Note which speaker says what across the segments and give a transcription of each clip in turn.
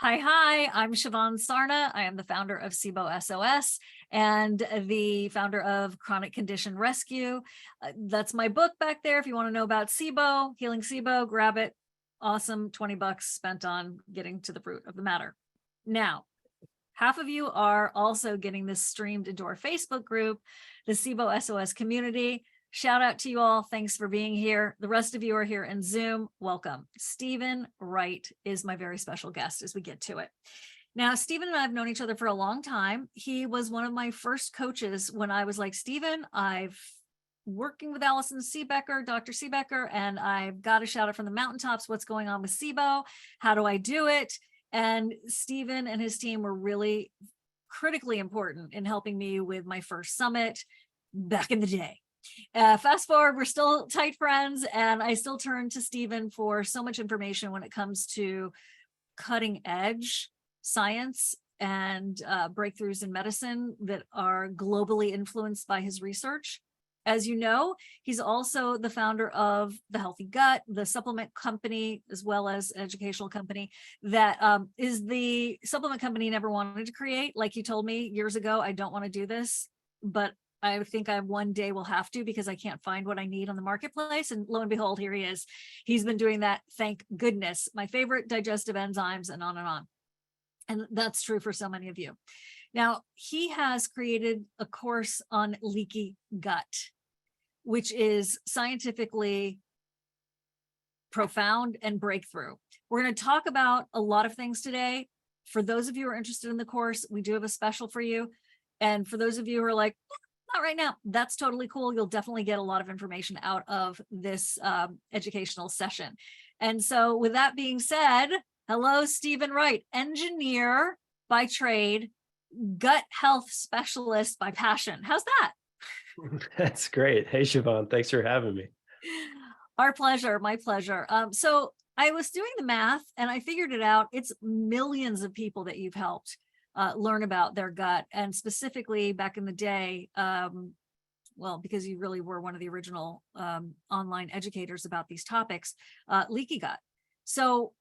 Speaker 1: Hi, I'm Siobhan Sarna. I am the founder of SIBO SOS and the founder of Chronic Condition Rescue. That's my book back there. If you want to know about SIBO, healing SIBO, grab it. Awesome, $20 spent on getting to the root of the matter. Now, half of you are also getting this streamed into our Facebook group, the SIBO SOS community. Shout out to you all. Thanks for being here. The rest of you are here in Zoom. Welcome. Steven Wright is my very special guest as we get to it. Now, Steven and I have known each other for a long time. He was one of my first coaches when I was like, Steven, I've working with Dr. Seebecker, and I've got to shout it from the mountaintops. What's going on with SIBO? How do I do it? And Steven and his team were really critically important in helping me with my first summit back in the day. Fast forward, we're still tight friends, and I still turn to Steven for so much information when it comes to cutting edge science and breakthroughs in medicine that are globally influenced by his research. As you know, he's also the founder of The Healthy Gut, the supplement company, as well as an educational company that is the supplement company he never wanted to create. Like he told me years ago, I don't want to do this, but I think I one day will have to because I can't find what I need on the marketplace. And lo and behold, here he is. He's been doing that. Thank goodness. My favorite digestive enzymes and on and on. And that's true for so many of you. Now, he has created a course on leaky gut, which is scientifically profound and breakthrough. We're going to talk about a lot of things today. For those of you who are interested in the course, we do have a special for you. And for those of you who are like, not right now, that's totally cool. You'll definitely get a lot of information out of this educational session. And so with that being said, hello, Steven Wright, engineer by trade, gut health specialist by passion. How's that?
Speaker 2: That's great. Hey, Siobhan, thanks for having me.
Speaker 1: Our pleasure, my pleasure. So I was doing the math and I figured it out. It's millions of people that you've helped learn about their gut, and specifically back in the day, well, because you really were one of the original online educators about these topics, leaky gut. So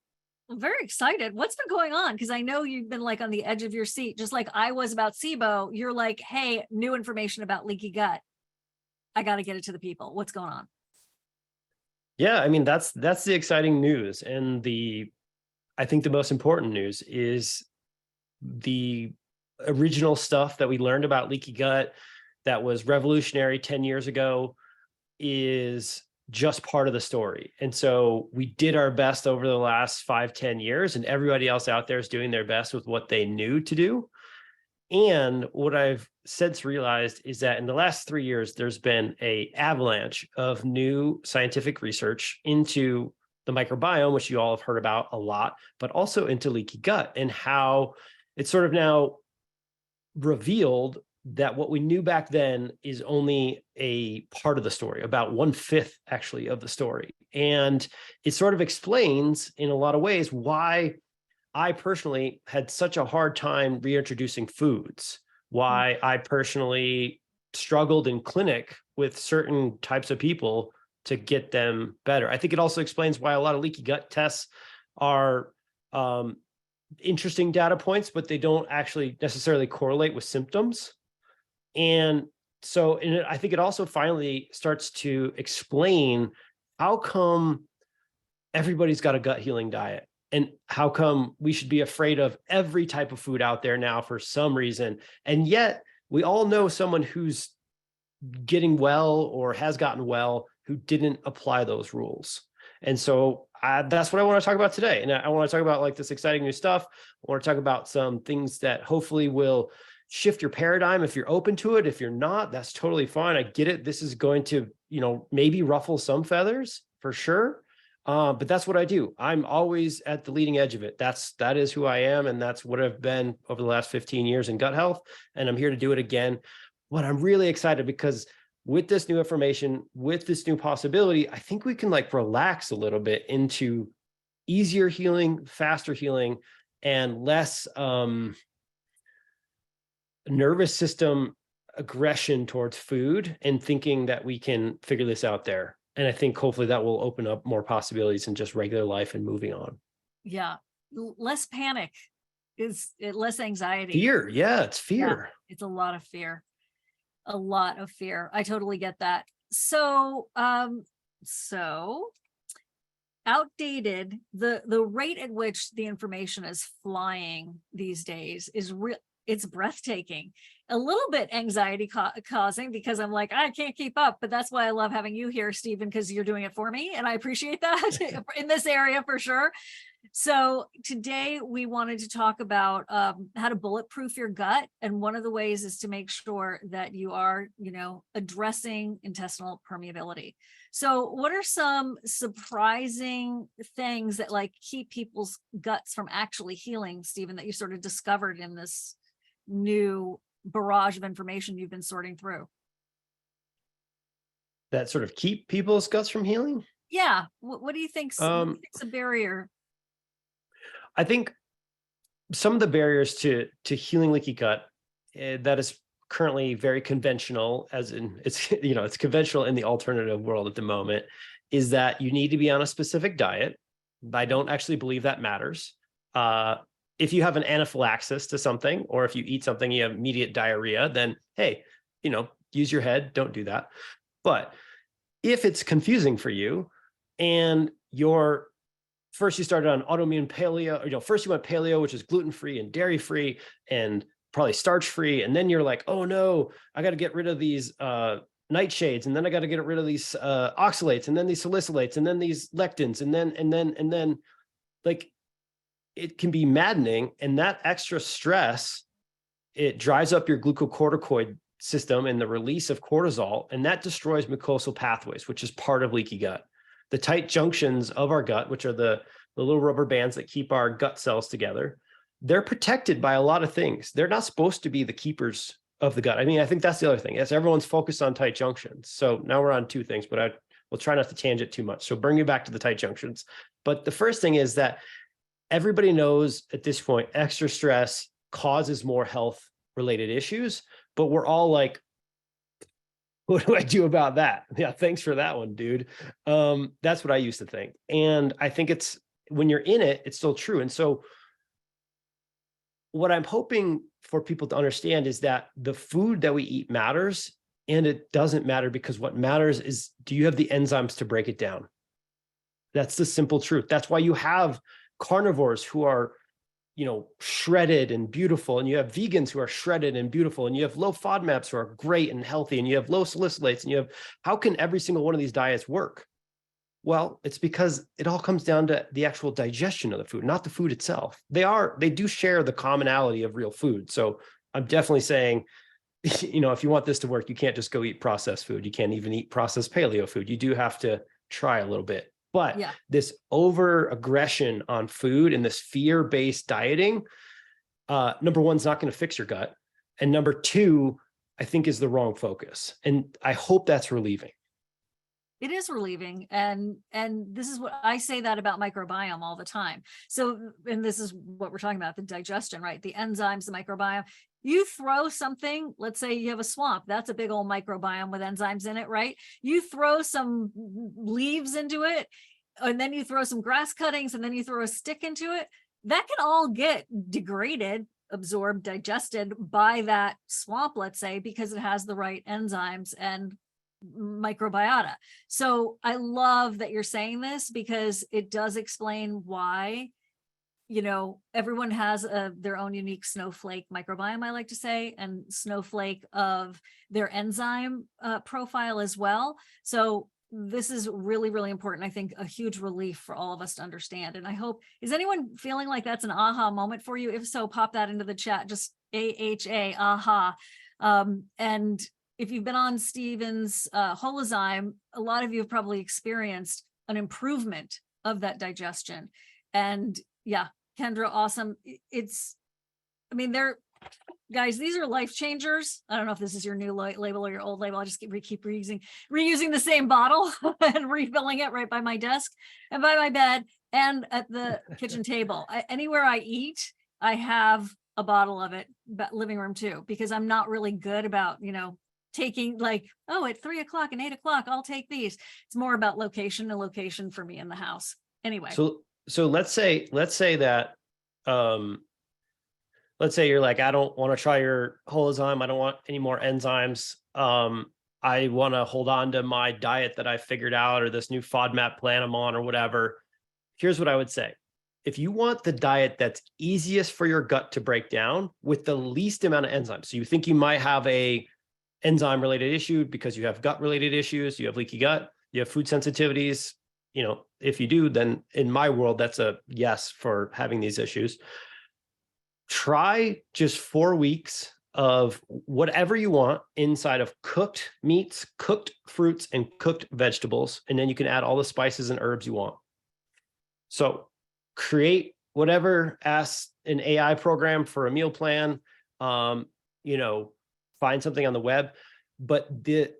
Speaker 1: I'm very excited. What's been going on? Because I know you've been like on the edge of your seat, just like I was about SIBO. You're like, hey, new information about leaky gut. I got to get it to the people. What's going on?
Speaker 2: Yeah, I mean, that's the exciting news. And I think the most important news is the original stuff that we learned about leaky gut that was revolutionary 10 years ago is just part of the story. And so we did our best over the last 5-10 years, and everybody else out there is doing their best with what they knew to do. And what I've since realized is that in the last 3 years, there's been an avalanche of new scientific research into the microbiome, which you all have heard about a lot, but also into leaky gut and how it's sort of now revealed that what we knew back then is only a part of the story, about 1/5 actually of the story. And it sort of explains in a lot of ways why I personally had such a hard time reintroducing foods, why I personally struggled in clinic with certain types of people to get them better. I think it also explains why a lot of leaky gut tests are interesting data points, but they don't actually necessarily correlate with symptoms. And so I think it also finally starts to explain how come everybody's got a gut healing diet and how come we should be afraid of every type of food out there now for some reason. And yet we all know someone who's getting well or has gotten well who didn't apply those rules. And so that's what I want to talk about today. And I want to talk about like this exciting new stuff. I want to talk about some things that hopefully will shift your paradigm if you're open to it. If you're not, that's totally fine. I get it. This is going to, maybe ruffle some feathers for sure. But that's what I do. I'm always at the leading edge of it. That is who I am. And that's what I've been over the last 15 years in gut health. And I'm here to do it again. But I'm really excited because with this new information, with this new possibility, I think we can like relax a little bit into easier healing, faster healing, and less nervous system aggression towards food and thinking that we can figure this out there. And I think hopefully that will open up more possibilities in just regular life and moving on.
Speaker 1: Yeah. less panic less anxiety.
Speaker 2: Fear. Yeah, it's
Speaker 1: Yeah,
Speaker 2: fear.
Speaker 1: it's a lot of fear. A lot of fear. I totally get that. So, so outdated, the rate at which the information is flying these days is real. It's breathtaking, a little bit anxiety causing, because I'm like, I can't keep up, but that's why I love having you here, Steven, because you're doing it for me. And I appreciate that in this area for sure. So today we wanted to talk about how to bulletproof your gut. And one of the ways is to make sure that you are, addressing intestinal permeability. So what are some surprising things that like keep people's guts from actually healing, Steven, that you sort of discovered in this new barrage of information you've been sorting through?
Speaker 2: That sort of keep people's guts from healing?
Speaker 1: Yeah. What do you think's a barrier?
Speaker 2: I think some of the barriers to healing leaky gut that is currently very conventional, as in it's it's conventional in the alternative world at the moment, is that you need to be on a specific diet. I don't actually believe that matters. If you have an anaphylaxis to something, or if you eat something you have immediate diarrhea, then hey, use your head. Don't do that. But if it's confusing for you, and first you started on autoimmune paleo, first you went paleo, which is gluten-free and dairy-free and probably starch-free. And then you're like, oh no, I got to get rid of these nightshades. And then I got to get rid of these oxalates, and then these salicylates, and then these lectins. And then like, it can be maddening. And that extra stress, it drives up your glucocorticoid system and the release of cortisol, and that destroys mucosal pathways, which is part of leaky gut. The tight junctions of our gut, which are the little rubber bands that keep our gut cells together, they're protected by a lot of things. They're not supposed to be the keepers of the gut. I mean, I think that's the other thing. Yes, everyone's focused on tight junctions. So now we're on two things, but I will try not to tangent too much. So bring you back to the tight junctions. But the first thing is that everybody knows at this point, extra stress causes more health related issues, but we're all like, what do I do about that? Yeah, thanks for that one, dude. That's what I used to think. And I think it's, when you're in it, it's still true. And so what I'm hoping for people to understand is that the food that we eat matters, and it doesn't matter, because what matters is, do you have the enzymes to break it down? That's the simple truth. That's why you have carnivores who are shredded and beautiful, and you have vegans who are shredded and beautiful, and you have low FODMAPs who are great and healthy, and you have low salicylates, and how can every single one of these diets work? Well, it's because it all comes down to the actual digestion of the food, not the food itself. They do share the commonality of real food. So I'm definitely saying, if you want this to work, you can't just go eat processed food. You can't even eat processed paleo food. You do have to try a little bit. But this over aggression on food and this fear-based dieting, number one, is not going to fix your gut. And number two, I think, is the wrong focus. And I hope that's relieving.
Speaker 1: It is relieving. And this is what I say that about microbiome all the time. So, and this is what we're talking about, the digestion, right? The enzymes, the microbiome. You throw something, let's say you have a swamp, that's a big old microbiome with enzymes in it, right? You throw some leaves into it, and then you throw some grass cuttings, and then you throw a stick into it. That can all get degraded, absorbed, digested by that swamp, let's say, because it has the right enzymes and microbiota. So I love that you're saying this, because it does explain why, everyone has their own unique snowflake microbiome, I like to say, and snowflake of their enzyme profile as well. So this is really, really important. I think a huge relief for all of us to understand. And I hope, is anyone feeling like that's an aha moment for you? If so, pop that into the chat, just AHA, aha. And if you've been on Steven's holozyme, a lot of you have probably experienced an improvement of that digestion. And yeah, Kendra, awesome. Guys, these are life changers. I don't know if this is your new label or your old label. I just keep reusing the same bottle and refilling it right by my desk and by my bed and at the kitchen table. Anywhere I eat, I have a bottle of it, but living room too, because I'm not really good about, taking like, oh, at 3 o'clock and 8 o'clock, I'll take these. It's more about location for me in the house. Anyway.
Speaker 2: So let's say that let's say you're like, I don't want to try your holozyme. I don't want any more enzymes. I want to hold on to my diet that I figured out, or this new FODMAP plan I'm on, or whatever. Here's what I would say. If you want the diet that's easiest for your gut to break down with the least amount of enzymes, so you think you might have a enzyme related issue because you have gut related issues, you have leaky gut, you have food sensitivities, if you do, then in my world, that's a yes for having these issues. Try just 4 weeks of whatever you want inside of cooked meats, cooked fruits, and cooked vegetables. And then you can add all the spices and herbs you want. So create whatever, ask an AI program for a meal plan, find something on the web, but the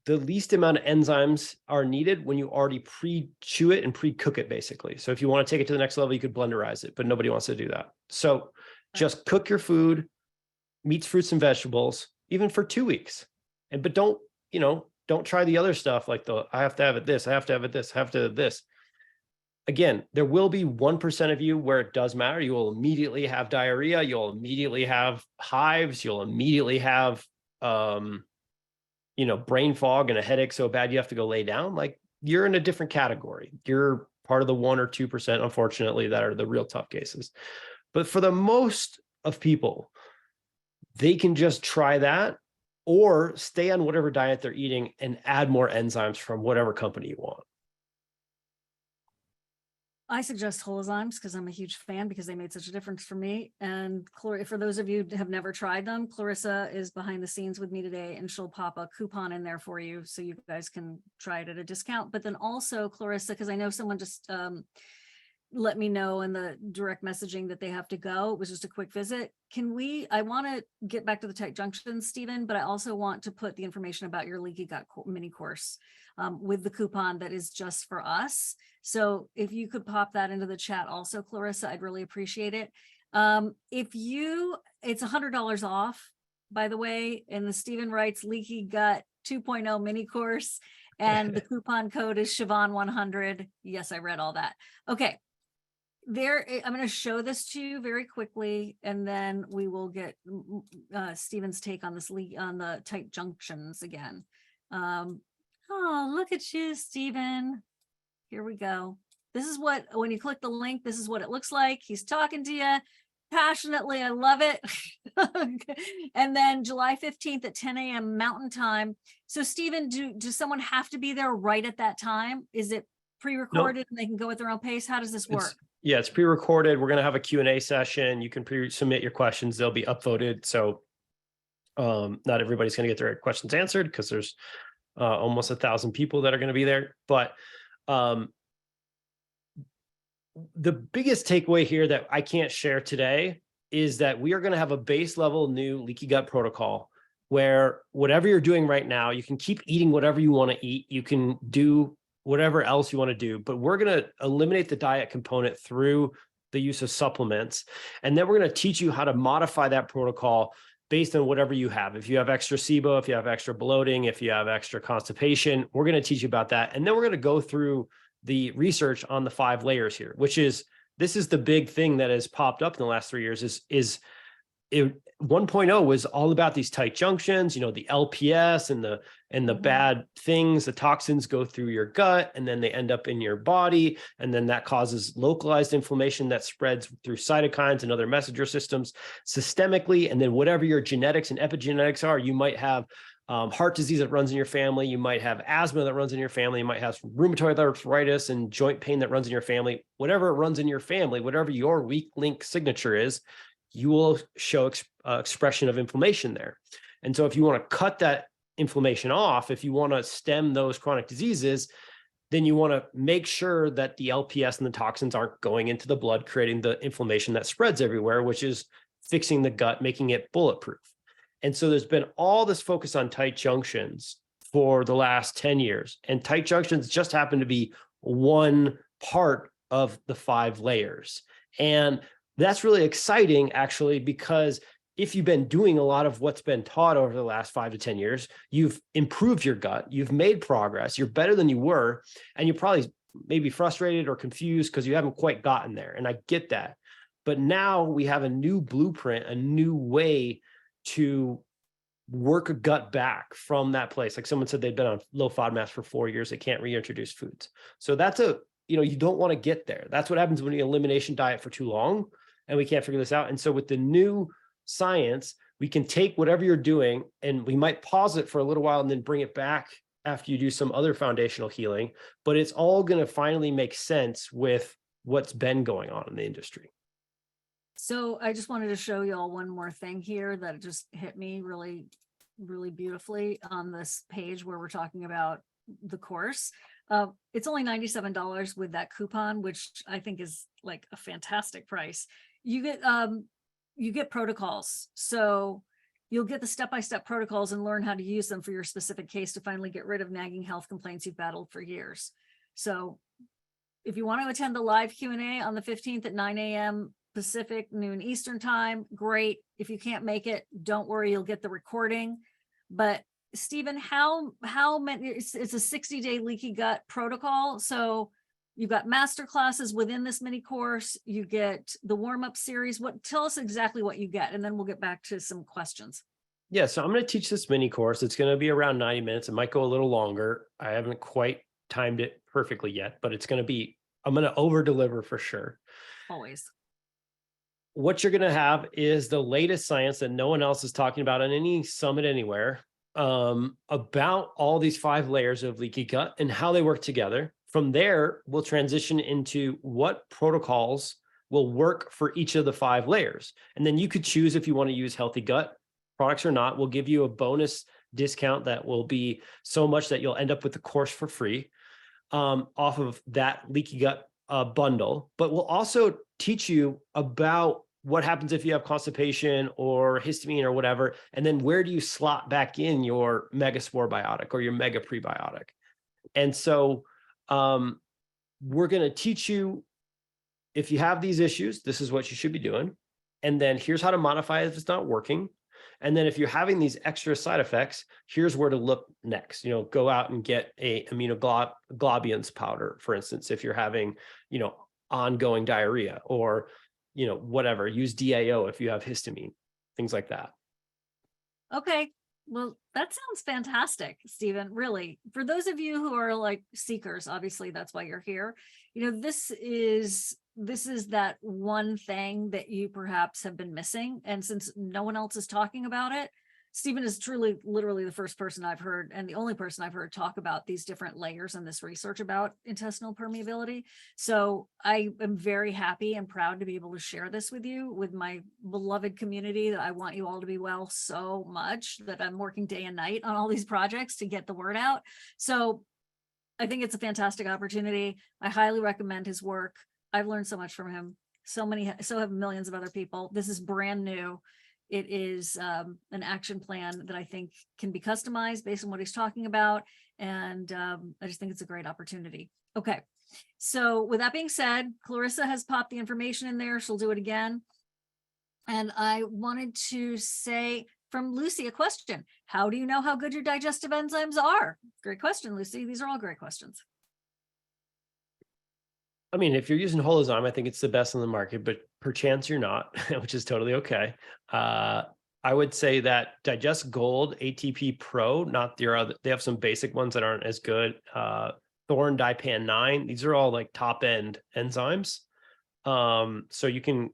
Speaker 2: least amount of enzymes are needed when you already pre-chew it and pre-cook it, basically. So if you want to take it to the next level, you could blenderize it, but nobody wants to do that. So just cook your food, meats, fruits, and vegetables, even for 2 weeks. But don't try the other stuff like I have to have it this, I have to have it this, I have to have this. Again, there will be 1% of you where it does matter. You will immediately have diarrhea. You'll immediately have hives. You'll immediately have, brain fog and a headache so bad you have to go lay down. Like, you're in a different category. You're part of the 1 or 2%, unfortunately, that are the real tough cases. But for the most of people, they can just try that or stay on whatever diet they're eating and add more enzymes from whatever company you want.
Speaker 1: I suggest holozymes because I'm a huge fan, because they made such a difference for me. And for those of you who have never tried them, Clarissa is behind the scenes with me today, and she'll pop a coupon in there for you so you guys can try it at a discount. But then also, Clarissa, because I know someone just let me know in the direct messaging that they have to go. It was just a quick visit. I want to get back to the tight junctions, Steven, but I also want to put the information about your leaky gut mini course with the coupon that is just for us. So if you could pop that into the chat also, Clarissa, I'd really appreciate it. It's $100 off, by the way, in the Steven Wright's Leaky Gut 2.0 mini course, and the coupon code is Siobhan100. Yes, I read all that. Okay. I'm going to show this to you very quickly, and then we will get Steven's take on this on the tight junctions again. Oh, look at you, Steven. Here we go. This is when you click the link, this is what it looks like. He's talking to you passionately. I love it. And then July 15th at 10 a.m. Mountain Time. So Steven, does someone have to be there right at that time? Is it pre-recorded and they can go at their own pace? How does this work?
Speaker 2: It's pre-recorded. We're going to have a Q&A session. You can pre-submit your questions. They'll be upvoted. So not everybody's going to get their questions answered because there's almost 1,000 people that are going to be there. But the biggest takeaway here that I can't share today is that we are going to have a base level new leaky gut protocol where whatever you're doing right now, you can keep eating whatever you want to eat. You can do whatever else you want to do, but we're going to eliminate the diet component through the use of supplements. And then we're going to teach you how to modify that protocol based on whatever you have. If you have extra SIBO, if you have extra bloating, if you have extra constipation, we're going to teach you about that. And then we're going to go through the research on the 5 layers here, this is the big thing that has popped up in the last 3 years is 1.0 was all about these tight junctions, the LPS and the bad things, the toxins go through your gut and then they end up in your body. And then that causes localized inflammation that spreads through cytokines and other messenger systems systemically. And then whatever your genetics and epigenetics are, you might have heart disease that runs in your family. You might have asthma that runs in your family. You might have rheumatoid arthritis and joint pain that runs in your family. Whatever runs in your family, whatever your weak link signature is, you will show expression of inflammation there. And so if you want to cut that inflammation off, if you want to stem those chronic diseases, then you want to make sure that the LPS and the toxins aren't going into the blood, creating the inflammation that spreads everywhere, which is fixing the gut, making it bulletproof. And so there's been all this focus on tight junctions for the last 10 years. And tight junctions just happen to be one part of the 5 layers. And that's really exciting, actually, because if you've been doing a lot of what's been taught over the last 5 to 10 years, you've improved your gut, you've made progress, you're better than you were, and you probably maybe frustrated or confused because you haven't quite gotten there. And I get that. But now we have a new blueprint, a new way to work a gut back from that place. Like someone said, they've been on low FODMAPs for 4 years. They can't reintroduce foods. So that's you don't want to get there. That's what happens when you elimination diet for too long and we can't figure this out. And so with the new science, we can take whatever you're doing and we might pause it for a little while and then bring it back after you do some other foundational healing, but it's all going to finally make sense with what's been going on in the industry.
Speaker 1: So I just wanted to show y'all one more thing here that just hit me really, really beautifully on this page where we're talking about the course. It's only $97 with that coupon, which I think is like a fantastic price. You get protocols. So you'll get the step-by-step protocols and learn how to use them for your specific case to finally get rid of nagging health complaints you've battled for years. So if you want to attend the live Q&A on the 15th at 9 a.m. Pacific, noon Eastern time, great. If you can't make it, don't worry, you'll get the recording. But Steven, how many, it's a 60-day leaky gut protocol. So you've got master classes within this mini course, you get the warm-up series. Tell us exactly what you get, and then we'll get back to some questions.
Speaker 2: Yeah, so I'm going to teach this mini course. It's going to be around 90 minutes. It might go a little longer. I haven't quite timed it perfectly yet, but I'm going to over deliver for sure.
Speaker 1: Always.
Speaker 2: What you're going to have is the latest science that no one else is talking about on any summit anywhere, about all these 5 layers of leaky gut and how they work together. From there, we'll transition into what protocols will work for each of the 5 layers. And then you could choose if you want to use healthy gut products or not. We'll give you a bonus discount that will be so much that you'll end up with the course for free off of that leaky gut bundle. But we'll also teach you about what happens if you have constipation or histamine or whatever, and then where do you slot back in your megaspore biotic or your mega prebiotic. And so we're going to teach you, if you have these issues, this is what you should be doing. And then here's how to modify it if it's not working. And then if you're having these extra side effects, here's where to look next. Go out and get a immunoglobulins powder, for instance, if you're having, ongoing diarrhea, or, whatever, use DAO if you have histamine, things like that. Okay.
Speaker 1: Well, that sounds fantastic, Steven. Really, for those of you who are like seekers, obviously that's why you're here. This is that one thing that you perhaps have been missing. And since no one else is talking about it, Steven is truly, literally the first person I've heard, and the only person I've heard talk about these different layers and this research about intestinal permeability. So I am very happy and proud to be able to share this with you, with my beloved community. That I want you all to be well so much that I'm working day and night on all these projects to get the word out. So I think it's a fantastic opportunity. I highly recommend his work. I've learned so much from him. So have millions of other people. This is brand new. It is an action plan that I think can be customized based on what he's talking about. And I just think it's a great opportunity. Okay. So with that being said, Clarissa has popped the information in there. She'll do it again. And I wanted to say from Lucy, a question. How do you know how good your digestive enzymes are? Great question, Lucy. These are all great questions.
Speaker 2: I mean, if you're using holozyme, I think it's the best on the market, but perchance you're not, which is totally okay. I would say that Digest Gold, ATP Pro, not their other, they have some basic ones that aren't as good. Thorn Dipan 9, these are all like top end enzymes. So you can,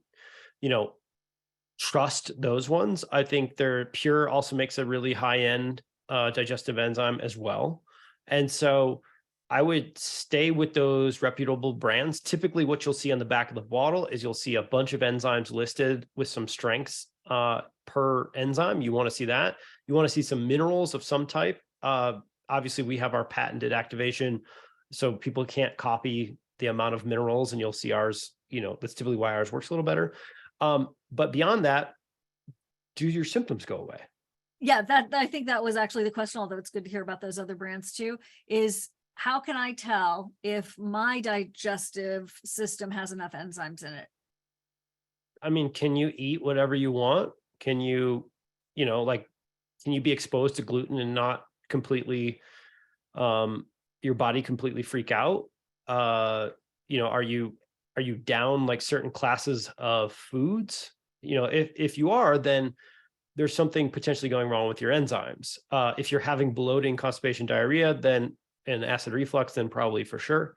Speaker 2: trust those ones. I think their Pure also makes a really high end digestive enzyme as well. And so I would stay with those reputable brands. Typically what you'll see on the back of the bottle is you'll see a bunch of enzymes listed with some strengths per enzyme. You want to see that. You want to see some minerals of some type. Obviously we have our patented activation, so people can't copy the amount of minerals, and you'll see ours, that's typically why ours works a little better. But beyond that, do your symptoms go away?
Speaker 1: Yeah, I think that was actually the question, although it's good to hear about those other brands too, is how can I tell if my digestive system has enough enzymes in it?
Speaker 2: I mean, can you eat whatever you want? Can you, can you be exposed to gluten and not completely, your body completely freak out? are you down like certain classes of foods? If you are, then there's something potentially going wrong with your enzymes. If you're having bloating, constipation, diarrhea, then and acid reflux, then probably for sure.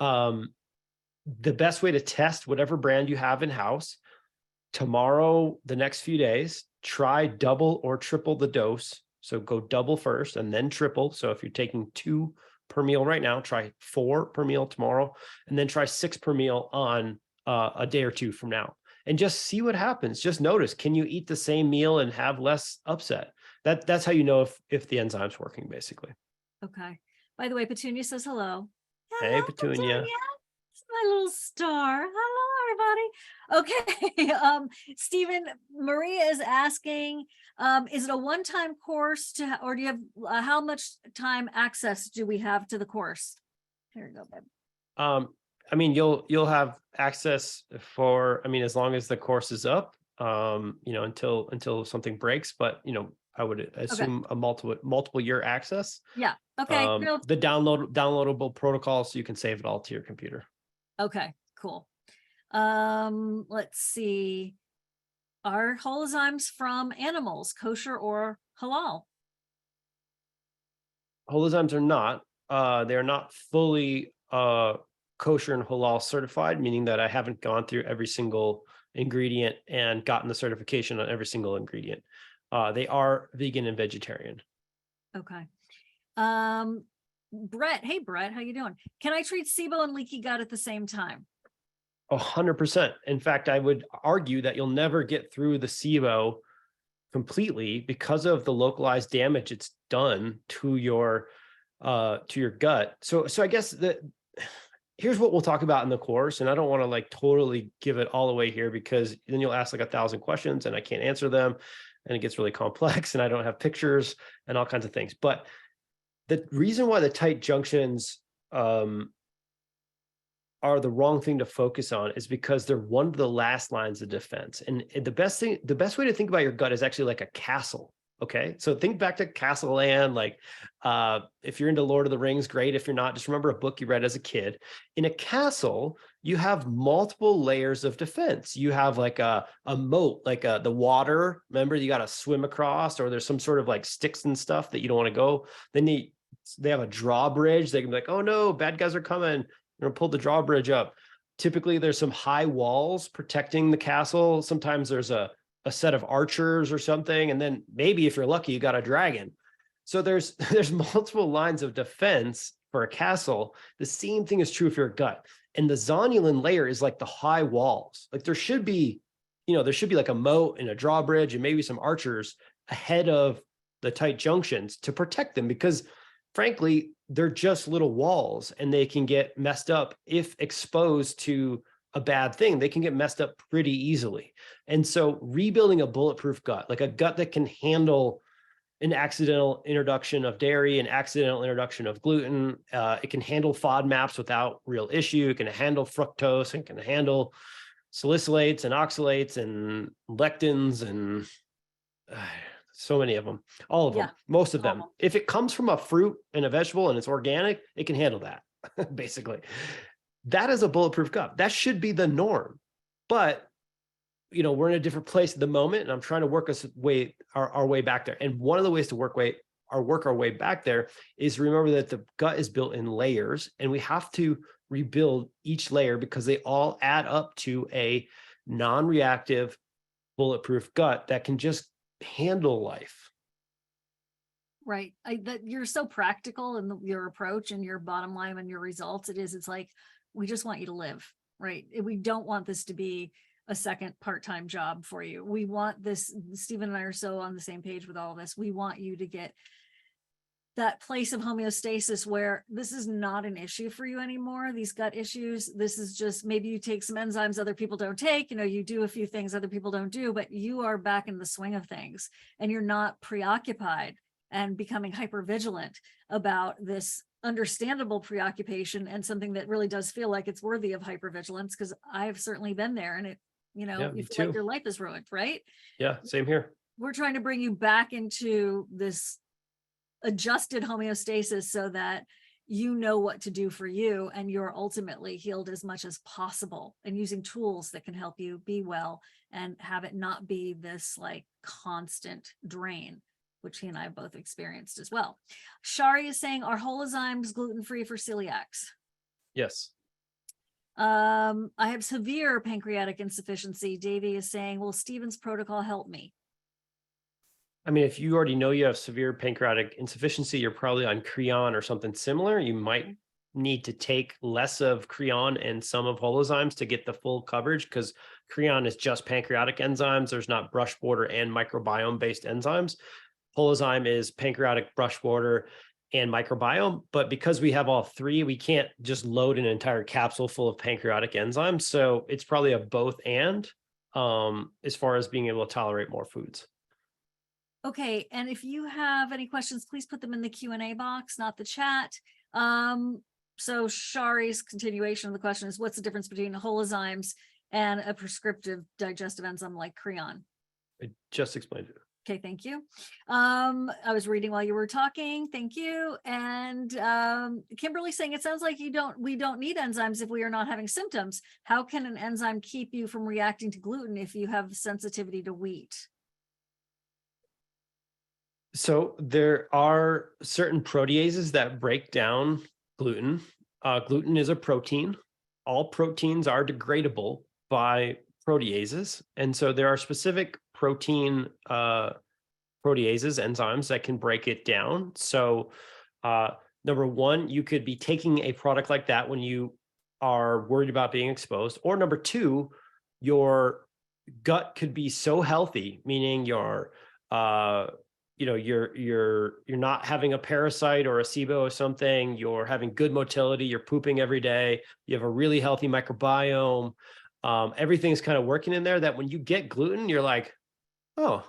Speaker 2: The best way to test whatever brand you have in house tomorrow, the next few days, try double or triple the dose. So go double first and then triple. So if you're taking 2 per meal right now, try 4 per meal tomorrow, and then try 6 per meal on a day or 2 from now. And just see what happens. Just notice, can you eat the same meal and have less upset? That's how you know if the enzyme's working, basically.
Speaker 1: Okay. By the way, Petunia says hello.
Speaker 2: Hey,
Speaker 1: Hello,
Speaker 2: Petunia.
Speaker 1: It's my little star. Hello, everybody. Okay. Stephen, Maria is asking, is it a one-time course or do you have, how much time access do we have to the course? Here you go, babe.
Speaker 2: I mean, you'll have access for, as long as the course is up, until something breaks, but I would assume a multiple year access.
Speaker 1: Yeah. Okay.
Speaker 2: The downloadable protocol, so you can save it all to your computer.
Speaker 1: Okay, cool. Let's see. Are holozymes from animals kosher or halal?
Speaker 2: Holozymes are not. They're not fully kosher and halal certified, meaning that I haven't gone through every single ingredient and gotten the certification on every single ingredient. They are vegan and vegetarian.
Speaker 1: Okay. Brett, hey Brett, how you doing? Can I treat SIBO and leaky gut at the same time?
Speaker 2: 100%. In fact, I would argue that you'll never get through the SIBO completely because of the localized damage it's done to your gut. So I guess here's what we'll talk about in the course, and I don't want to like totally give it all away here because then you'll ask like 1,000 questions and I can't answer them, and it gets really complex, and I don't have pictures and all kinds of things. But the reason why the tight junctions are the wrong thing to focus on is because they're one of the last lines of defense. And the best way to think about your gut is actually like a castle. Okay. So think back to Castle Land. Like if you're into Lord of the Rings, great. If you're not, just remember a book you read as a kid. In a castle, you have multiple layers of defense. You have like a moat, like the water. Remember, you got to swim across, or there's some sort of like sticks and stuff that you don't want to go. Then they have a drawbridge. They can be like, oh no, bad guys are coming. Pull the drawbridge up. Typically, there's some high walls protecting the castle. Sometimes there's a set of archers or something, and then maybe if you're lucky, you got a dragon. So there's multiple lines of defense for a castle. The same thing is true for your gut. And the zonulin layer is like the high walls. Like there should be like a moat and a drawbridge and maybe some archers ahead of the tight junctions to protect them, because frankly, they're just little walls and they can get messed up if exposed to a bad thing. They can get messed up pretty easily. And so rebuilding a bulletproof gut, like a gut that can handle an accidental introduction of dairy, an accidental introduction of gluten, it can handle FODMAPs without real issue. It can handle fructose and can handle salicylates and oxalates and lectins and so many of them, all of them, most of them. If it comes from a fruit and a vegetable and it's organic, it can handle that. Basically, that is a bulletproof gut. That should be the norm. But we're in a different place at the moment, and I'm trying to work our way back there. And one of the ways to work our way back there is remember that the gut is built in layers, and we have to rebuild each layer because they all add up to a non-reactive bulletproof gut that can just handle life.
Speaker 1: Right. That you're so practical in your approach and your bottom line and your results. It's like, we just want you to live, right? We don't want this to be a second part-time job for you. We want this, Stephen and I are so on the same page with all of this. We want you to get that place of homeostasis where this is not an issue for you anymore. These gut issues, this is just, maybe you take some enzymes other people don't take, you do a few things other people don't do, but you are back in the swing of things and you're not preoccupied and becoming hypervigilant about this understandable preoccupation and something that really does feel like it's worthy of hypervigilance, because I've certainly been there, and it, you feel like your life is ruined, right?
Speaker 2: Yeah, same here.
Speaker 1: We're trying to bring you back into this adjusted homeostasis so that you know what to do for you, and you're ultimately healed as much as possible, and using tools that can help you be well and have it not be this like constant drain, which he and I have both experienced as well. Shari is saying, are holozymes gluten-free for celiacs?
Speaker 2: Yes.
Speaker 1: I have severe pancreatic insufficiency. Davey is saying, will Steven's protocol help me?
Speaker 2: I mean, if you already know you have severe pancreatic insufficiency, you're probably on Creon or something similar. You might need to take less of Creon and some of holozymes to get the full coverage, because Creon is just pancreatic enzymes. There's not brush border and microbiome based enzymes. Holozyme is pancreatic, brush border, and microbiome. But because we have all three, we can't just load an entire capsule full of pancreatic enzymes. So it's probably a both and as far as being able to tolerate more foods.
Speaker 1: Okay, and if you have any questions, please put them in the Q&A box, not the chat. So Shari's continuation of the question is, what's the difference between holozymes and a prescriptive digestive enzyme like Creon?
Speaker 2: I just explained it.
Speaker 1: Okay, thank you. I was reading while you were talking. Thank you. And Kimberly saying, it sounds like we don't need enzymes if we are not having symptoms. How can an enzyme keep you from reacting to gluten if you have sensitivity to wheat?
Speaker 2: So there are certain proteases that break down gluten. Gluten is a protein. All proteins are degradable by proteases. And so there are specific protein proteases, enzymes that can break it down. So number one, you could be taking a product like that when you are worried about being exposed. Or number two, your gut could be so healthy, meaning your you're not having a parasite or a SIBO or something, you're having good motility, you're pooping every day, you have a really healthy microbiome, everything's kind of working in there, that when you get gluten, you're like, oh,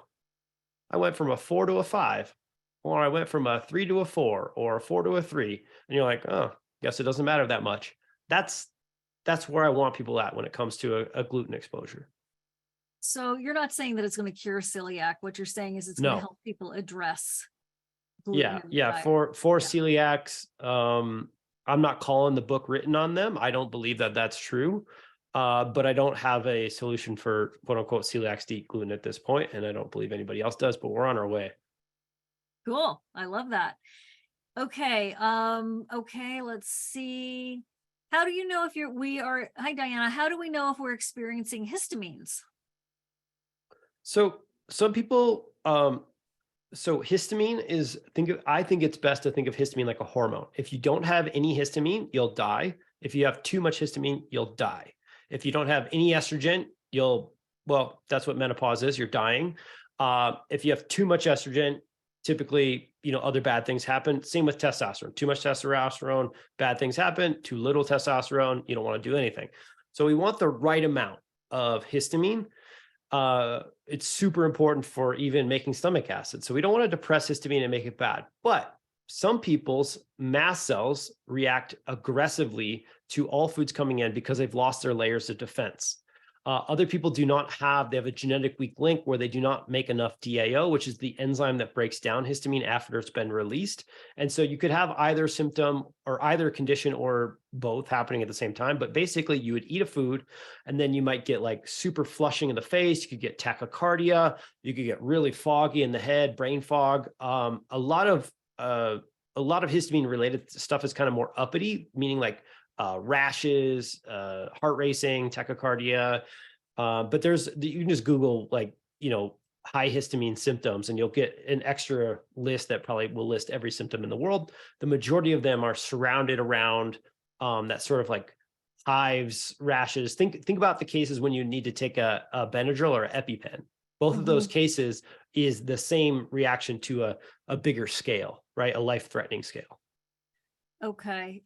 Speaker 2: I went from a 4 to a 5, or I went from a 3 to a 4, or a 4 to a 3. And you're like, oh, guess it doesn't matter that much. That's where I want people at when it comes to a gluten exposure.
Speaker 1: So you're not saying that it's going to cure celiac. What you're saying is it's going to
Speaker 2: No.
Speaker 1: help people address gluten.
Speaker 2: Yeah. For celiacs, I'm not calling the book written on them. I don't believe that that's true. But I don't have a solution for quote unquote celiacs to eat gluten at this point, and I don't believe anybody else does, but we're on our way.
Speaker 1: Cool. I love that. Okay. Okay, let's see. How do you know if hi Diana, how do we know if we're experiencing histamines?
Speaker 2: So some people, so histamine is, I think it's best to think of histamine like a hormone. If you don't have any histamine, you'll die. If you have too much histamine, you'll die. If you don't have any estrogen, well, that's what menopause is. You're dying. If you have too much estrogen, typically, other bad things happen. Same with testosterone. Too much testosterone, bad things happen. Too little testosterone, you don't want to do anything. So we want the right amount of histamine. It's super important for even making stomach acid. So we don't want to depress histamine and make it bad. But some people's mast cells react aggressively to all foods coming in because they've lost their layers of defense. Other people they have a genetic weak link where they do not make enough DAO, which is the enzyme that breaks down histamine after it's been released. And so you could have either symptom or either condition or both happening at the same time. But basically you would eat a food and then you might get like super flushing in the face. You could get tachycardia. You could get really foggy in the head, brain fog. A lot of histamine related stuff is kind of more uppity, meaning like rashes, heart racing, tachycardia. But you can just Google high histamine symptoms and you'll get an extra list that probably will list every symptom in the world. The majority of them are surrounded around that sort of like hives, rashes. Think about the cases when you need to take a Benadryl or an EpiPen. Both of those cases is the same reaction to a bigger scale, right? A life-threatening scale.
Speaker 1: Okay.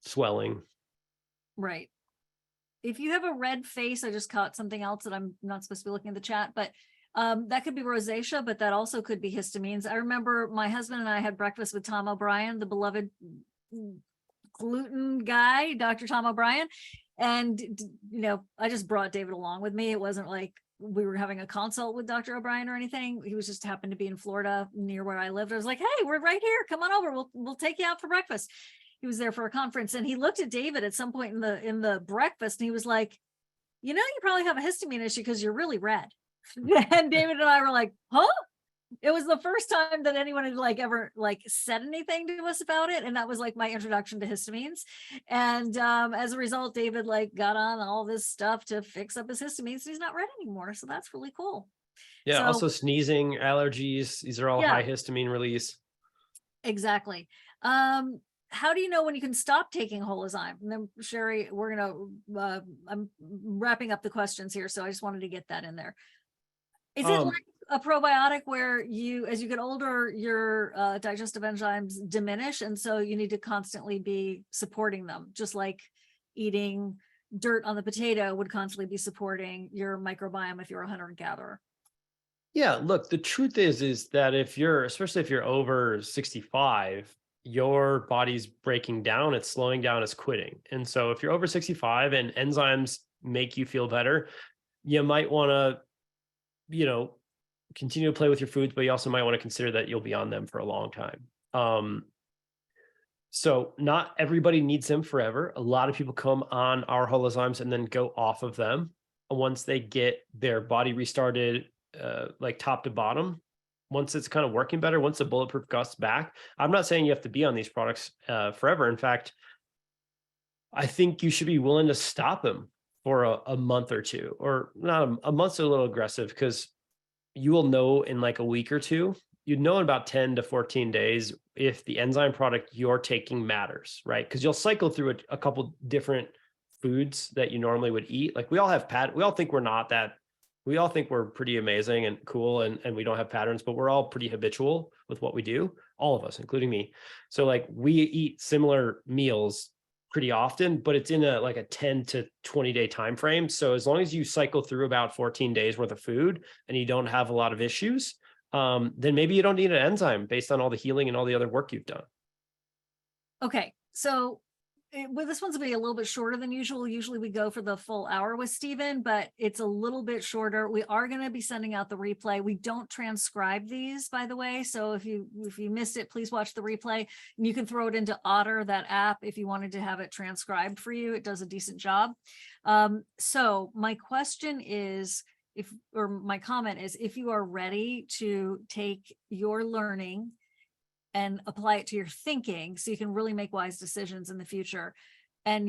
Speaker 2: Swelling.
Speaker 1: Right. If you have a red face, I just caught something else that I'm not supposed to be looking at the chat, but that could be rosacea, but that also could be histamines. I remember my husband and I had breakfast with Tom O'Brien, the beloved gluten guy, Dr. Tom O'Brien. And, I just brought David along with me. It wasn't like we were having a consult with Dr. O'Brien or anything. He was just happened to be in Florida near where I lived. I was like, hey, we're right here. Come on over. We'll take you out for breakfast. He was there for a conference, and he looked at David at some point in the breakfast, and he was like, you probably have a histamine issue because you're really red. And David and I were like, huh? It was the first time that anyone had ever said anything to us about it. And that was my introduction to histamines. And as a result, David got on all this stuff to fix up his histamines. He's not red anymore. So that's really cool.
Speaker 2: Yeah.
Speaker 1: So,
Speaker 2: also sneezing, allergies. These are all high histamine release.
Speaker 1: Exactly. How do you know when you can stop taking holozyme? And then Sherry, I'm wrapping up the questions here. So I just wanted to get that in there. Is it like a probiotic where as you get older, your digestive enzymes diminish, and so you need to constantly be supporting them, just like eating dirt on the potato would constantly be supporting your microbiome if you're a hunter and gatherer?
Speaker 2: Yeah, look, the truth is that especially if you're over 65, your body's breaking down, it's slowing down, it's quitting. And so if you're over 65 and enzymes make you feel better, you might want to, continue to play with your foods, but you also might want to consider that you'll be on them for a long time. So not everybody needs them forever. A lot of people come on our holozymes and then go off of them once they get their body restarted, top to bottom. Once it's kind of working better, once the Bulletproof gut's back. I'm not saying you have to be on these products forever. In fact, I think you should be willing to stop them for a month or two, or not a month's a little aggressive, because you will know in a week or two. You'd know in about 10 to 14 days if the enzyme product you're taking matters, right? Because you'll cycle through a couple different foods that you normally would eat. We all have we all think we all think we're pretty amazing and cool, and we don't have patterns, but we're all pretty habitual with what we do, all of us, including me. So we eat similar meals pretty often, but it's in a 10 to 20 day time frame. So as long as you cycle through about 14 days worth of food and you don't have a lot of issues, then maybe you don't need an enzyme based on all the healing and all the other work you've done.
Speaker 1: Okay, so this one's gonna be a little bit shorter than usual. Usually we go for the full hour with Steven, but it's a little bit shorter. We are going to be sending out the replay. We don't transcribe these, by the way. So if you missed it, please watch the replay. And you can throw it into Otter, that app, if you wanted to have it transcribed for you. It does a decent job. So my question is, my comment is, if you are ready to take your learning and apply it to your thinking so you can really make wise decisions in the future. And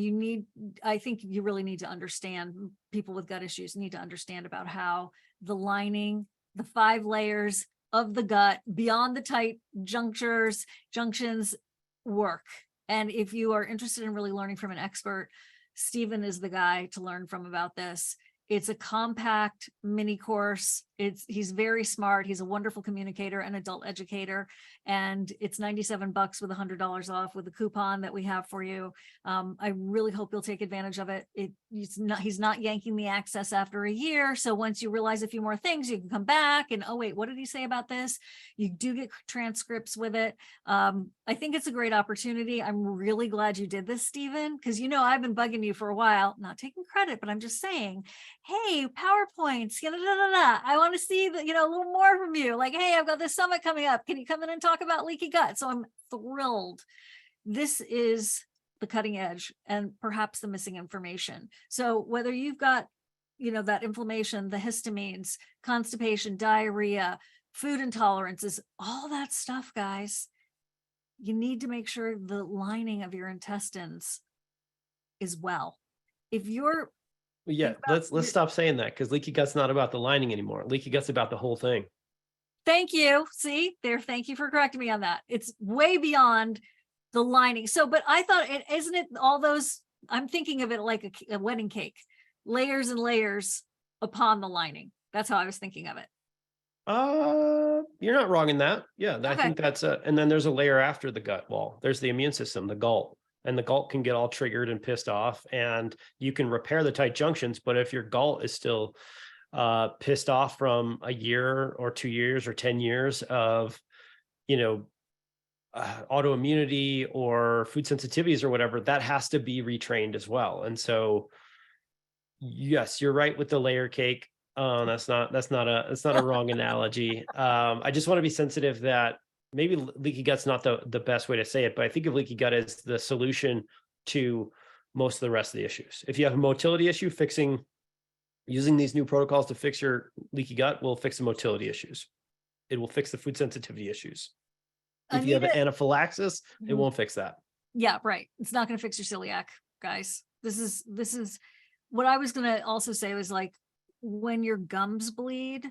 Speaker 1: I think you really need to understand, people with gut issues need to understand about how the lining, the 5 layers of the gut beyond the tight junctions work. And if you are interested in really learning from an expert, Steven is the guy to learn from about this. It's a compact mini course. He's very smart. He's a wonderful communicator and adult educator. And it's $97 with $100 off with a coupon that we have for you. I really hope you'll take advantage of it. He's not yanking the access after a year. So once you realize a few more things, you can come back and, oh wait, what did he say about this? You do get transcripts with it. I think it's a great opportunity. I'm really glad you did this, Steven, because I've been bugging you for a while, not taking credit, but I'm just saying, hey, PowerPoints, I want to see a little more from you. Hey, I've got this summit coming up. Can you come in and talk about leaky gut? So I'm thrilled. This is the cutting edge and perhaps the missing information. So whether you've got, that inflammation, the histamines, constipation, diarrhea, food intolerances, all that stuff, guys, you need to make sure the lining of your intestines is well. If you're
Speaker 2: let's stop saying that, because leaky gut's not about the lining anymore. Leaky gut's about the whole thing.
Speaker 1: Thank you. See there. Thank you for correcting me on that. It's way beyond the lining. So, but I thought isn't it all those, I'm thinking of it like a wedding cake, layers and layers upon the lining. That's how I was thinking of it.
Speaker 2: You're not wrong in that. Yeah.
Speaker 1: Okay.
Speaker 2: I think that's and then there's a layer after the gut wall. There's the immune system, the gullet. And the gullet can get all triggered and pissed off, and you can repair the tight junctions. But if your gullet is still pissed off from a year or 2 years or 10 years of, autoimmunity or food sensitivities or whatever, that has to be retrained as well. And so Yes, you're right with the layer cake. That's not a wrong analogy. I just want to be sensitive that maybe leaky gut's not the best way to say it, but I think of leaky gut as the solution to most of the rest of the issues. If you have a motility issue, using these new protocols to fix your leaky gut will fix the motility issues. It will fix the food sensitivity issues. If you have an anaphylaxis, it won't fix that.
Speaker 1: Yeah, right. It's not going to fix your celiac, guys. This is what I was going to also say was like, when your gums bleed,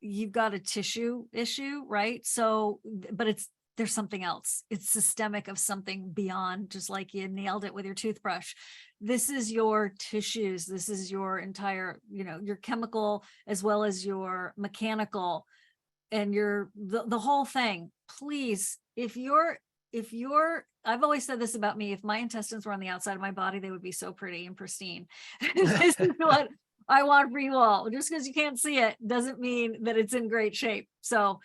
Speaker 1: you've got a tissue issue, right? So, but there's something else. It's systemic of something beyond, just like you nailed it with your toothbrush. This is your tissues. This is your entire, your chemical as well as your mechanical and the whole thing. Please, if you're, I've always said this about me, if my intestines were on the outside of my body, they would be so pretty and pristine. This is what I want for you all. Just because you can't see it doesn't mean that it's in great shape. So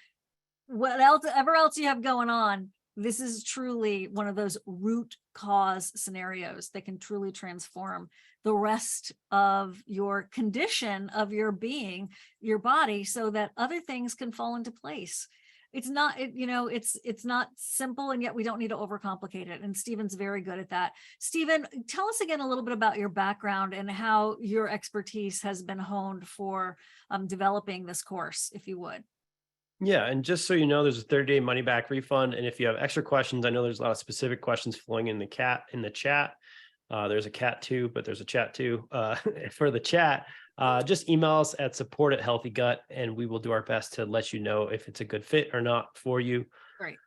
Speaker 1: whatever else you have going on, this is truly one of those root cause scenarios that can truly transform the rest of your condition of your being, your body, so that other things can fall into place. It's not, it's not simple, and yet we don't need to overcomplicate it. And Steven's very good at that. Steven, tell us again a little bit about your background and how your expertise has been honed for developing this course, if you would.
Speaker 2: Yeah, and just so you know, there's a 30-day money back refund. And if you have extra questions, I know there's a lot of specific questions flowing in the chat. There's a cat too, but there's a chat too for the chat. Just email us at support@healthygut, and we will do our best to let you know if it's a good fit or not for you.
Speaker 1: Right.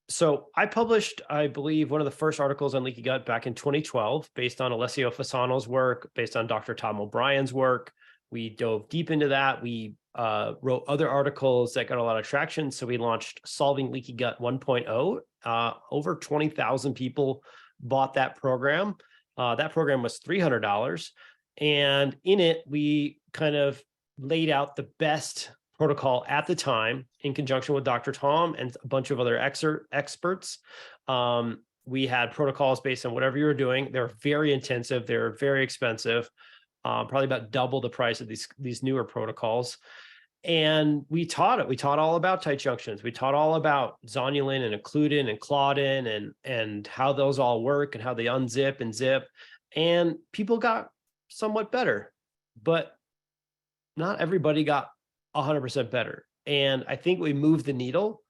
Speaker 2: So I published, I believe, one of the first articles on leaky gut back in 2012, based on Alessio Fasano's work, based on Dr. Tom O'Brien's work. We dove deep into that. We wrote other articles that got a lot of traction. So we launched Solving Leaky Gut 1.0. Over 20,000 people bought that program. That program was $300. And in it, we kind of laid out the best protocol at the time in conjunction with Dr. Tom and a bunch of other experts. We had protocols based on whatever you were doing. They're very intensive. They're very expensive, probably about double the price of these newer protocols. And we taught it. We taught all about tight junctions. We taught all about zonulin and occludin and claudin and how those all work and how they unzip and zip. And people got somewhat better, but not everybody got 100% better. And I think we moved the needle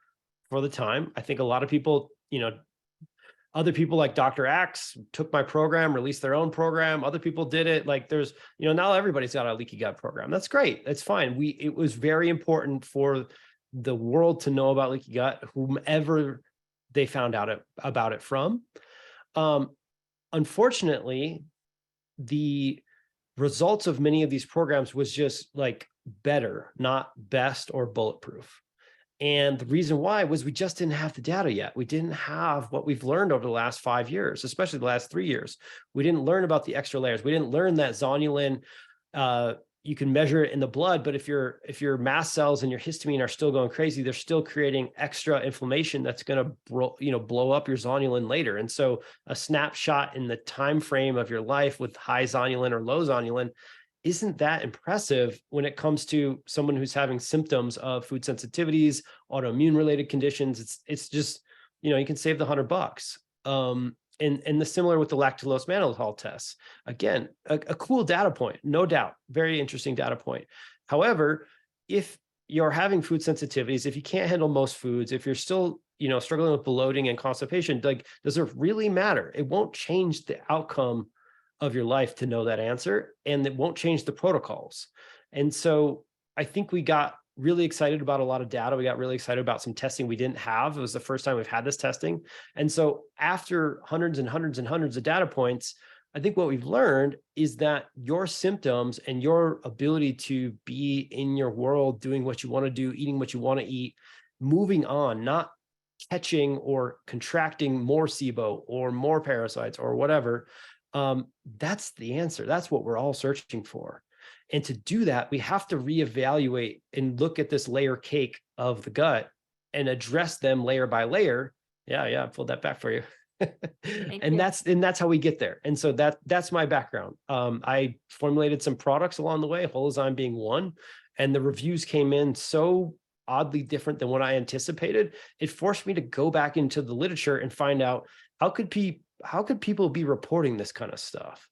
Speaker 2: for the time. I think a lot of people, other people like Dr. Axe took my program, released their own program. Other people did it. Like there's, now everybody's got a leaky gut program. That's great. That's fine. It was very important for the world to know about leaky gut, whomever they found out about it from. Unfortunately, the results of many of these programs was just like better, not best or bulletproof. And the reason why was we just didn't have the data yet. We didn't have what we've learned over the last 5 years, especially the last 3 years. We didn't learn about the extra layers. We didn't learn that zonulin, you can measure it in the blood, but if your mast cells and your histamine are still going crazy, they're still creating extra inflammation that's going to blow up your zonulin later. And so a snapshot in the time frame of your life with high zonulin or low zonulin isn't that impressive when it comes to someone who's having symptoms of food sensitivities, autoimmune related conditions. It's just, you can save the $100. And the similar with the lactulose mannitol tests. Again, a cool data point, no doubt, very interesting data point. However, if you're having food sensitivities, if you can't handle most foods, if you're still, struggling with bloating and constipation, like, does it really matter? It won't change the outcome of your life to know that answer, and it won't change the protocols. And so I think we got really excited about a lot of data. We got really excited about some testing we didn't have. It was the first time we've had this testing. And so after hundreds and hundreds and hundreds of data points, I think what we've learned is that your symptoms and your ability to be in your world, doing what you want to do, eating what you want to eat, moving on, not catching or contracting more SIBO or more parasites or whatever, that's the answer. That's what we're all searching for. And to do that, we have to reevaluate and look at this layer cake of the gut and address them layer by layer. Yeah, I pulled that back for you. And that's how we get there. And so that's my background. I formulated some products along the way, holozyme being one, and the reviews came in so oddly different than what I anticipated. It forced me to go back into the literature and find out how could people be reporting this kind of stuff.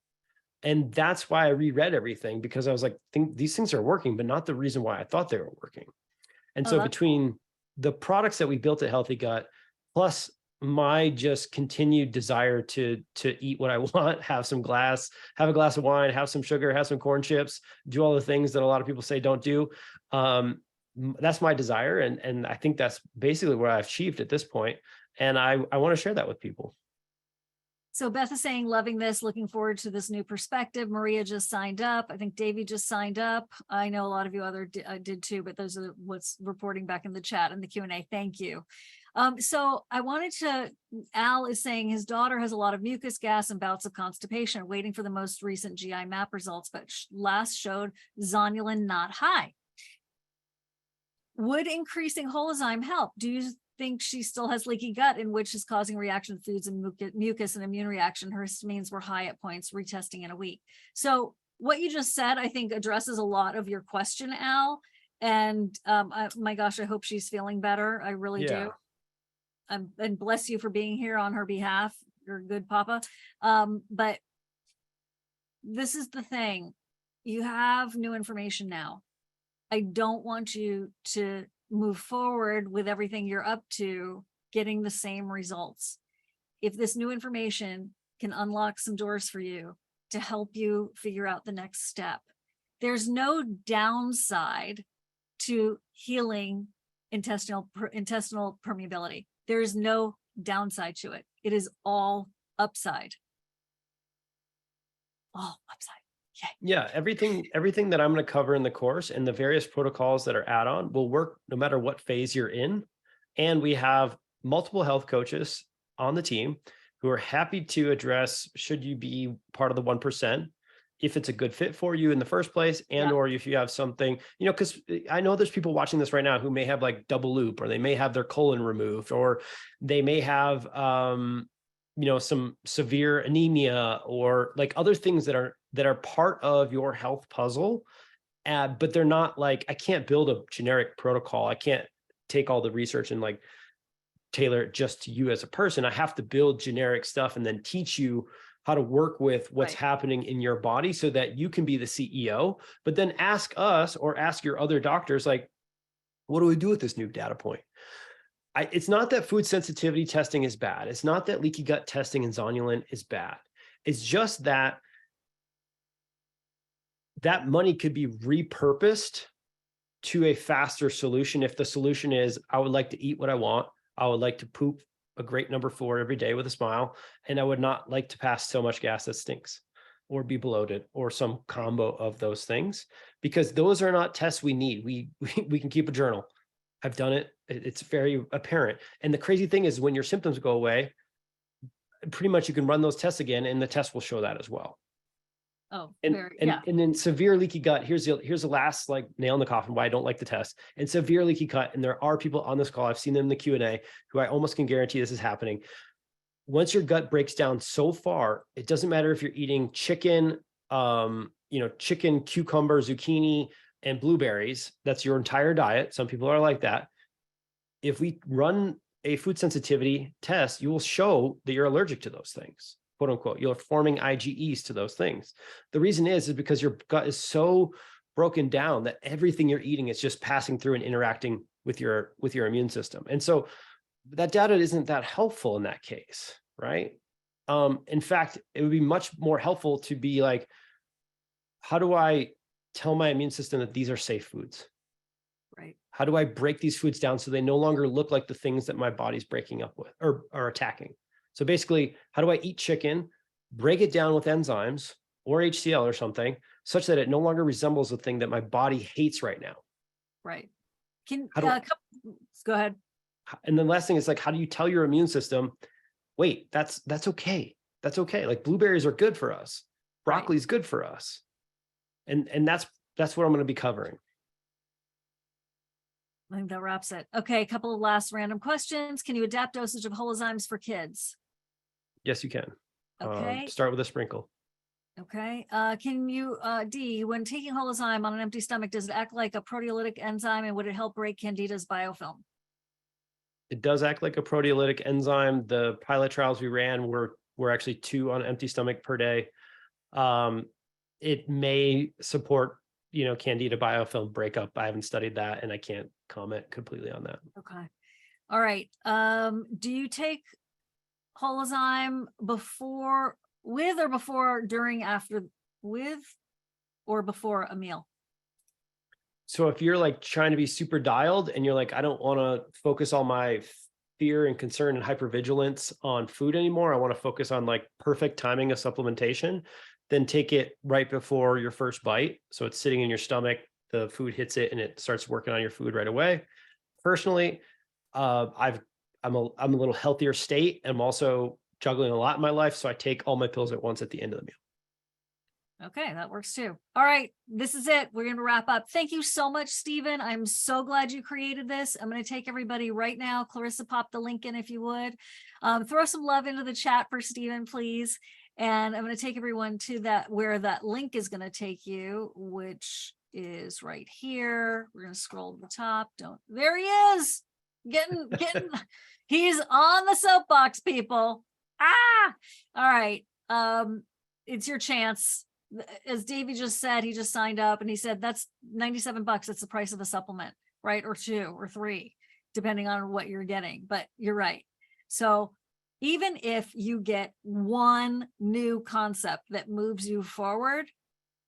Speaker 2: And that's why I reread everything, because I was like, these things are working, but not the reason why I thought they were working. And so between the products that we built at Healthy Gut, plus my just continued desire to eat what I want, have a glass of wine, have some sugar, have some corn chips, do all the things that a lot of people say don't do. That's my desire. And I think that's basically what I've achieved at this point. And I want to share that with people.
Speaker 1: So Beth is saying, loving this, looking forward to this new perspective. Maria just signed up. I think Davey just signed up. I know a lot of you other did too, but those are what's reporting back in the chat and the Q&A. Thank you. So I wanted to, Al is saying his daughter has a lot of mucus, gas, and bouts of constipation, waiting for the most recent GI map results, but last showed zonulin not high. Would increasing holozyme help? Do you think she still has leaky gut, in which is causing reaction to foods and mucus and immune reaction? Her histamines were high at points, retesting in a week. So what you just said, I think, addresses a lot of your question, Al. And my gosh, I hope she's feeling better. I really do. And bless you for being here on her behalf. You're a good papa. But this is the thing. You have new information now. I don't want you to move forward with everything you're up to getting the same results. If this new information can unlock some doors for you to help you figure out the next step, there's no downside to healing intestinal permeability. There's no downside to it. It is all upside. All upside.
Speaker 2: Yeah, everything that I'm going to cover in the course and the various protocols that are add-on will work no matter what phase you're in. And we have multiple health coaches on the team who are happy to address, should you be part of the 1%, if it's a good fit for you in the first place, and or if you have something, because I know there's people watching this right now who may have like double loop, or they may have their colon removed, or they may have some severe anemia, or like other things that are part of your health puzzle, but they're not like, I can't build a generic protocol. I can't take all the research and like tailor it just to you as a person. I have to build generic stuff and then teach you how to work with what's happening in your body so that you can be the CEO, but then ask us or ask your other doctors, like, what do we do with this new data point? It's not that food sensitivity testing is bad. It's not that leaky gut testing and zonulin is bad. It's just that money could be repurposed to a faster solution. If the solution is, I would like to eat what I want, I would like to poop a great number 4 every day with a smile, and I would not like to pass so much gas that stinks or be bloated or some combo of those things, because those are not tests we need. We can keep a journal. I've done it. It's very apparent. And the crazy thing is, when your symptoms go away, pretty much you can run those tests again and the test will show that as well.
Speaker 1: Oh,
Speaker 2: and in severe leaky gut, here's the last like nail in the coffin why I don't like the test. In severe leaky gut, and there are people on this call, I've seen them in the Q&A, who I almost can guarantee this is happening. Once your gut breaks down so far, it doesn't matter if you're eating chicken, chicken, cucumber, zucchini, and blueberries. That's your entire diet. Some people are like that. If we run a food sensitivity test, you will show that you're allergic to those things, quote unquote. You're forming IgEs to those things. The reason is because your gut is so broken down that everything you're eating is just passing through and interacting with your immune system. And so that data isn't that helpful in that case, right? In fact, it would be much more helpful to be like, how do I tell my immune system that these are safe foods?
Speaker 1: Right.
Speaker 2: How do I break these foods down so they no longer look like the things that my body's breaking up with or are attacking? So basically, how do I eat chicken, break it down with enzymes or HCl or something, such that it no longer resembles the thing that my body hates right now?
Speaker 1: Right. Go ahead.
Speaker 2: And the last thing is like, how do you tell your immune system, wait, that's okay. That's okay. Like blueberries are good for us. Broccoli is good for us. And that's what I'm going to be covering.
Speaker 1: I think that wraps it. Okay, a couple of last random questions. Can you adapt dosage of holozymes for kids?
Speaker 2: Yes, you can.
Speaker 1: Okay.
Speaker 2: Start with a sprinkle.
Speaker 1: Okay. Can you, D, when taking holozyme on an empty stomach, does it act like a proteolytic enzyme and would it help break Candida's biofilm?
Speaker 2: It does act like a proteolytic enzyme. The pilot trials we ran were actually 2 on empty stomach per day. It may support, Candida biofilm breakup. I haven't studied that and I can't comment completely on that.
Speaker 1: Okay. All right. Do you take holozyme during, after, with, or before a meal?
Speaker 2: So if you're like trying to be super dialed and you're like, I don't want to focus all my fear and concern and hypervigilance on food anymore, I want to focus on like perfect timing of supplementation, then take it right before your first bite. So it's sitting in your stomach, the food hits it and it starts working on your food right away. Personally, I'm a little healthier state. I'm also juggling a lot in my life. So I take all my pills at once at the end of the meal.
Speaker 1: Okay, that works too. All right, this is it. We're going to wrap up. Thank you so much, Steven. I'm so glad you created this. I'm going to take everybody right now. Clarissa, pop the link in if you would. Throw some love into the chat for Steven, please. And I'm going to take everyone to where that link is going to take you, which is right here. We're going to scroll to the top. There he is. Getting, he's on the soapbox, people. All right. It's your chance. As Davey just said, he just signed up and he said, that's $97. It's the price of a supplement, right? Or 2 or 3, depending on what you're getting, but you're right. So even if you get one new concept that moves you forward,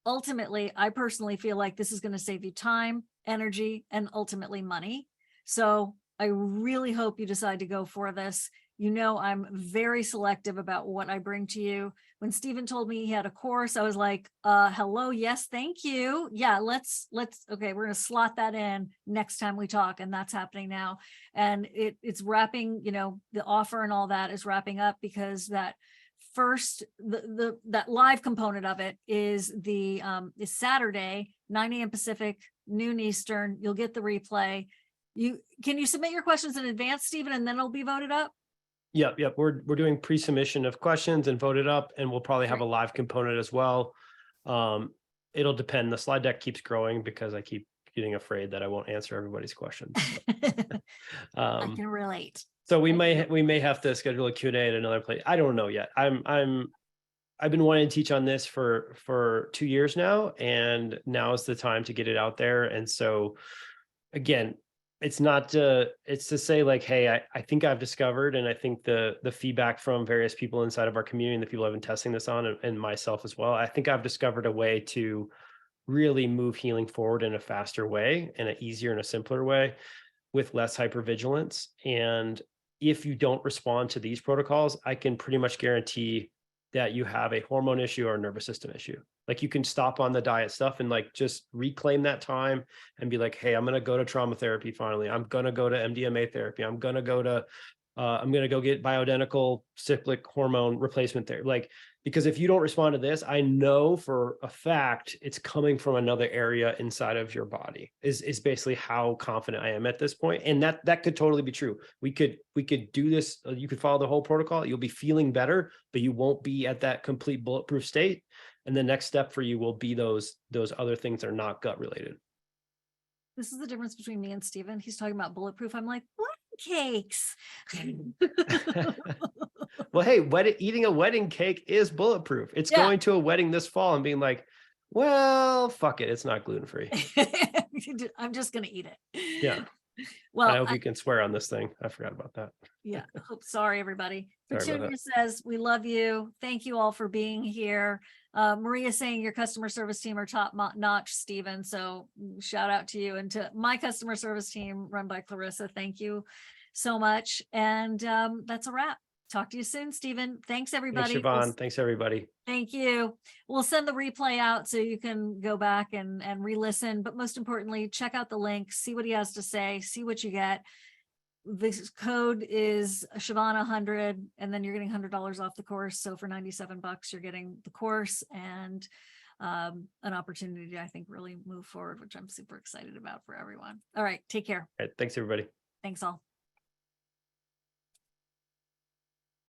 Speaker 1: ultimately, I personally feel like this is going to save you time, energy, and ultimately money. So I really hope you decide to go for this. I'm very selective about what I bring to you. When Steven told me he had a course, I was like, hello, yes, thank you. Yeah, okay, we're going to slot that in next time we talk. And that's happening now. And it's wrapping, the offer and all that is wrapping up because that first, that live component of it is is Saturday, 9 a.m. Pacific, noon Eastern. You'll get the replay. Can you submit your questions in advance, Steven, and then it'll be voted up?
Speaker 2: Yep. We're doing pre-submission of questions and voted up, and we'll probably have a live component as well. It'll depend. The slide deck keeps growing because I keep getting afraid that I won't answer everybody's questions.
Speaker 1: I can relate.
Speaker 2: So we may have to schedule a Q&A at another place. I don't know yet. I've been wanting to teach on this for 2 years now, and now is the time to get it out there. And so again, it's to say like, hey, I think I've discovered, and I think the feedback from various people inside of our community and the people I've been testing this on, and myself as well, I think I've discovered a way to really move healing forward in a faster way, in an easier and a simpler way, with less hypervigilance. And if you don't respond to these protocols, I can pretty much guarantee that you have a hormone issue or a nervous system issue. Like you can stop on the diet stuff and like just reclaim that time and be like, hey, I'm going to go to trauma therapy. Finally, I'm going to go to MDMA therapy. I'm going to go get bioidentical cyclic hormone replacement therapy. Like, because if you don't respond to this, I know for a fact it's coming from another area inside of your body is basically how confident I am at this point. And that could totally be true. We could do this. You could follow the whole protocol. You'll be feeling better, but you won't be at that complete bulletproof state. And the next step for you will be those other things that are not gut related.
Speaker 1: This is the difference between me and Steven. He's talking about bulletproof. I'm like, what cakes?
Speaker 2: Well, hey, eating a wedding cake is bulletproof. It's going to a wedding this fall and being like, well, fuck it. It's not gluten-free.
Speaker 1: I'm just going to eat it.
Speaker 2: Yeah. Well, I hope you can swear on this thing. I forgot about that.
Speaker 1: Yeah. Sorry, everybody. Petunia says, we love you. Thank you all for being here. Maria saying your customer service team are top notch, Steven. So shout out to you and to my customer service team run by Clarissa. Thank you so much. And that's a wrap. Talk to you soon, Steven. Thanks, everybody.
Speaker 2: Thanks, Siobhan. Thanks, everybody.
Speaker 1: Thank you. We'll send the replay out so you can go back and re-listen. But most importantly, check out the link, see what he has to say, see what you get. This code is Siobhan100, and then you're getting $100 off the course. So for $97, you're getting the course and an opportunity to, I think, really move forward, which I'm super excited about for everyone. All right. Take care.
Speaker 2: All right, thanks, everybody.
Speaker 1: Thanks all.